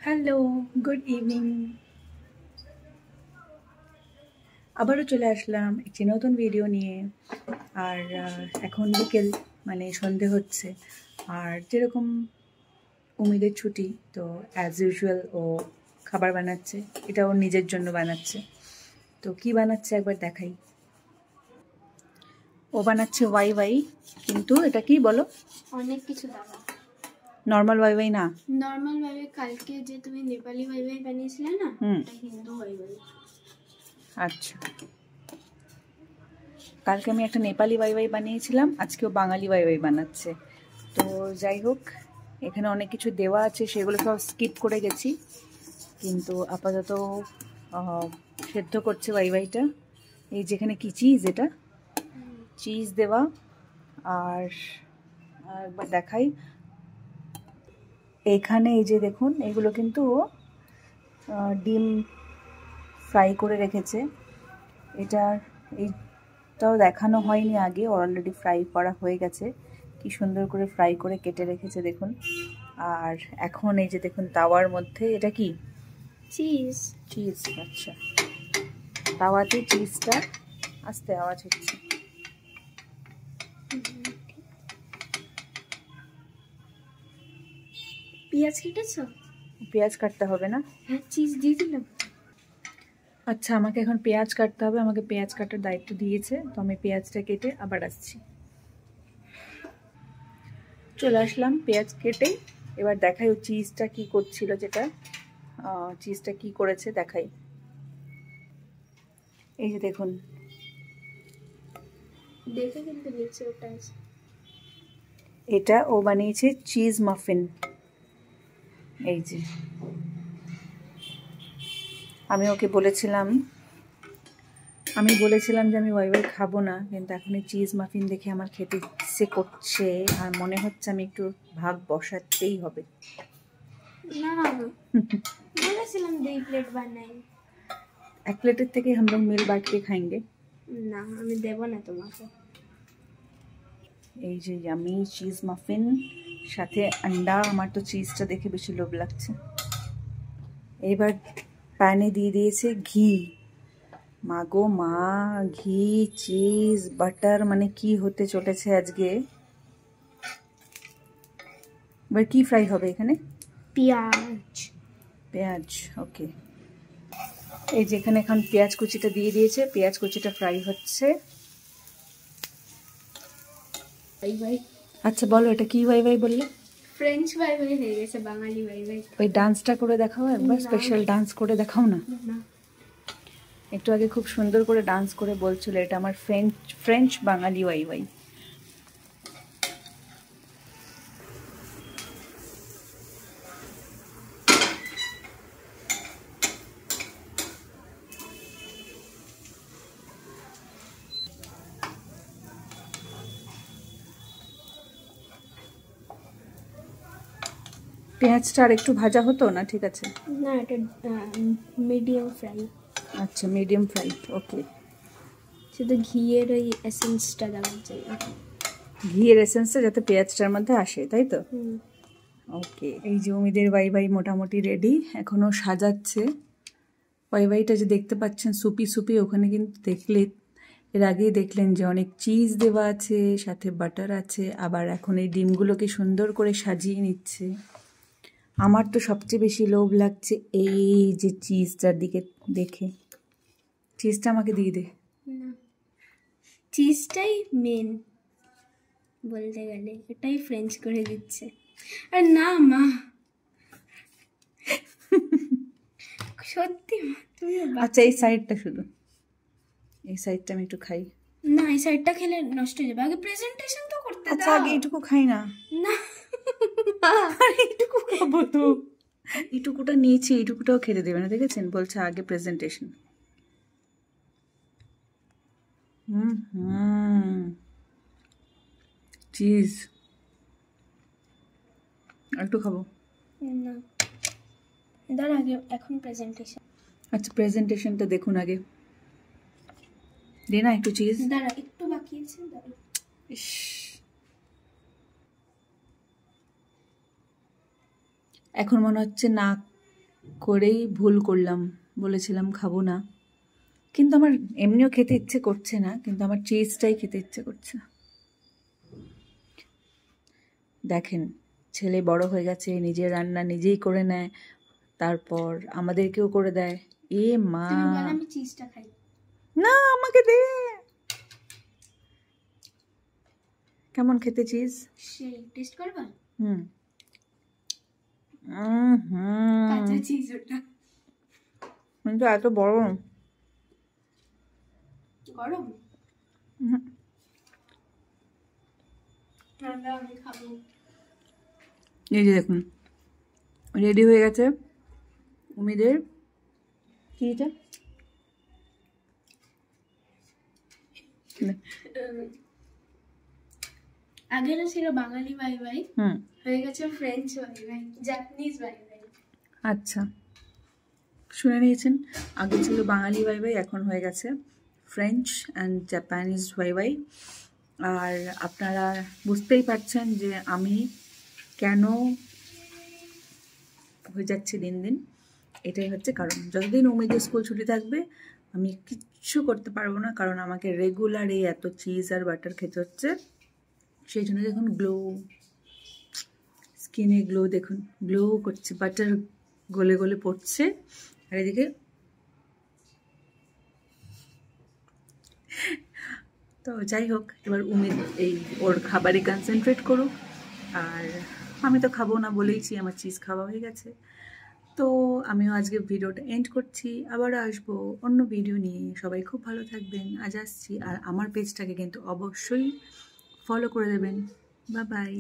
Hello, good evening. আবারও চলে আসলাম একটি নতুন ভিডিও নিয়ে। আর এখন বিকেল, মানে সন্ধে হচ্ছে। আর যেরকম উমিদের ছুটি, তো অ্যাজ ইউজুয়াল ও খাবার বানাচ্ছে। এটা ওর নিজের জন্য বানাচ্ছে। তো কি বানাচ্ছে একবার দেখাই। ও বানাচ্ছে ওয়াই ওয়াই, কিন্তু এটা কি বলো? অনেক কিছু দাদা। নর্মাল ওয়াই ওয়াই না, নর্মাল ভাবে কালকে যে তুমি নেপালি ওয়াই ওয়াই বানিয়েছিলে না, এটা হিন্দু ওয়াই ওয়াই। আচ্ছা, কালকে আমি একটা নেপালি ওয়াই ওয়াই বানিয়েছিলাম, আজকেও বাঙালি ওয়াই ওয়াই বানাচ্ছে। তো যাই হোক, এখানে অনেক কিছু দেওয়া আছে, সেগুলো সব স্কিপ করে গেছি। কিন্তু আপাতত সেদ্ধ করছে ওয়াই ওয়াইটা। এই যেখানে কি চিজ, এটা চিজ দেওয়া। আর একবার দেখাই, এখানে এই যে দেখুন, এগুলো কিন্তু ডিম ফ্রাই করে রেখেছে। এইটাও দেখানো হয়নি আগে, অলরেডি ফ্রাই করা হয়ে গেছে। কি সুন্দর করে ফ্রাই করে কেটে রেখেছে দেখুন। আর এখন এই যে দেখুন, তাওয়ার মধ্যে এটা কি চিজ। চিজ। আচ্ছা, তাওয়াতে চিজটা আস্তে আওয়াজ হচ্ছে। পেঁয়াজ কেটেছো? পেঁয়াজ কাটতে হবে না? হ্যাঁ, চিজ দিয়ে দিলাম। আচ্ছা, আমাকে এখন পেঁয়াজ কাটতে হবে, আমাকে পেঁয়াজ কাটার দায়িত্ব দিয়েছে। তো আমি পেঁয়াজটা কেটে আবার আসছি। চলে আসলাম পেঁয়াজ কেটে। এবার দেখাই ও চিজটা কি করছিল, যেটা চিজটা কি করেছে দেখাই। এই যে দেখুন, দেখে কিন্তু নিচে ওটা আছে। এটা ও বানিয়েছে চিজ মাফিন। এই যে আমি ওকে বলেছিলাম যে আমি ওয়াই ওয়াই খাবো না, কিন্তু এখন এই চিজ মাফিন দেখে আমার খেতে ইচ্ছে করছে। আর মনে হচ্ছে আমি একটু ভাগ বসাতেই হবে। না বলেছিলাম 2 প্লেট বানাই। এক প্লেটের থেকে हम लोग मिल बांट के खाएंगे। না, আমি দেব না তোমাকে। এই যে ইয়ামি চিজ মাফিন, সাথে আন্ডা। আমার তো চিজটা দেখে বেশি লোভ লাগছে। এবার প্যানে দিয়ে দিয়েছে ঘি। মা গো মা, ঘি, চিজ, বাটার, মানে কি হতে চলেছে আজকে। এবার কি ফ্রাই হবে এখানে? পেঁয়াজ। ওকে, এই যেখানে এখন পেঁয়াজ কুচিটা দিয়ে দিয়েছে, পেঁয়াজ কুচিটা ফ্রাই হচ্ছে। ওয়াই ওয়াই। আচ্ছা বলো, এটা কি ওয়াই ওয়াই বললে? ফ্রেঞ্চ ওয়াই ওয়াই হয়ে গেছে, বাঙালি ওয়াই ওয়াই। ওই ডান্সটা করে দেখাও একবার, স্পেশাল ডান্স করে দেখাও না। না, একটু আগে খুব সুন্দর করে ডান্স করে বলছিল এটা আমার ফ্রেঞ্চ বাঙালি ওয়াই ওয়াই। পেঁয়াজটা আর একটু ভাজা হতো না? ঠিক আছে। না, এটা মিডিয়াম ফ্রাই। আচ্ছা, মিডিয়াম ফ্রাই। ওকে, শুধু ঘিয়ের ওই এসেন্সটা দেওয়ার জন্য। ঘিয়ের এসেন্সটা যাতে পেঁয়াজটার মধ্যে আসে, তাই তো? ওকে, এই যে উমিদের ওয়াই ওয়াই মোটামুটি রেডি। এখনও সাজাচ্ছে। ওয়াই ওয়াইটা যে দেখতে পাচ্ছেন সুপি সুপি, ওখানে কিন্তু এর আগেই দেখলেন যে অনেক চিজ দেওয়া আছে, সাথে বাটার আছে। আবার এখন এই ডিমগুলোকে সুন্দর করে সাজিয়ে নিচ্ছে। আমার তো সবচেয়ে বেশি লোভ লাগছে এই যে চিজটার দিকে দেখে। চিজটা আমাকে দিয়ে দে। না, চিজটাই মেন বলতে গেলে, এটাই ফ্রেঞ্চ করে দিচ্ছে। আর না মা, সত্যি মা, তুমি আচ্ছা, এই সাইডটা শুধু, এই সাইডটা আমি একটু খাই। না, এই সাইডটা খেলে নষ্ট হয়ে যাবে। আগে প্রেজেন্টেশন তো করতে দাও। আচ্ছা, আগে এইটুকু খাই না। না, এইটুকু খাবো তো। এইটুকুটা নিয়েছি, এইটুকুটাও খেতে দেবে না, দেখেছেন? বলছে আগে প্রেজেন্টেশন। চিজ একটু খাবো। না, দাঁড়া, আগে এখন প্রেজেন্টেশন। আচ্ছা, প্রেজেন্টেশনটা দেখুন আগে। দে না একটু চিজ। দাঁড়া, একটু বাকি আছে, দাঁড়া। এখন মনে হচ্ছে নাক করেই ভুল করলাম, বলেছিলাম খাবো না, কিন্তু আমার এমনিও খেতে ইচ্ছে করছে না, কিন্তু আমার চিজটাই খেতে ইচ্ছে করছে। দেখেন, ছেলে বড় হয়ে গেছে, নিজের রান্না নিজেই করে নেয়, তারপর আমাদেরকেও করে দেয়। এ মা, তুমি বলো আমি চিজটা খাই। না আমাকে দে। কেমন খেতে চিজ? সেই টেস্ট করবা? হুম কাঁচা চিজ ওটা। কিন্তু এত বড়। গরম? ঠান্ডা আমি খাবো। এই যে দেখুন, রেডি হয়ে গেছে উমিদের। কি এটা? আগে না ছিল বাঙালি বাই বাই, হয়ে গেছে French bye bye, Japanese bye by. আচ্ছা, শুনে নিয়েছেন, আগে ছিল বাঙালি বাই বাই, এখন হয়ে গেছে French and Japanese bye bye. আর আপনারা বুঝতেই পারছেন যে আমি কেন হয়ে যাচ্ছে দিন দিন। এটাই হচ্ছে কারণ, যতদিন উমিদের স্কুল ছুটি থাকবে আমি কিচ্ছু করতে পারবো না, কারণ আমাকে রেগুলার এই এত চিজ আর বাটার খেতে হচ্ছে। সেই জন্য দেখুন গ্লো, স্কিনে গ্লো দেখুন, গ্লো করছে, বাটার গলে গলে পড়ছে। আর এদিকে তো যাই হোক, এবার উমিদ এই ওর খাবারে কনসেন্ট্রেট করুক, আর আমি তো খাবো না বলেইছি, আমার চিজ খাওয়া হয়ে গেছে। তো আমিও আজকে ভিডিওটা এন্ড করছি, আবারও আসবো অন্য ভিডিও নিয়ে। সবাই খুব ভালো থাকবেন, আজ আসছি। আর আমার পেজটাকে কিন্তু অবশ্যই ফলো করে দেবেন। Bye bye.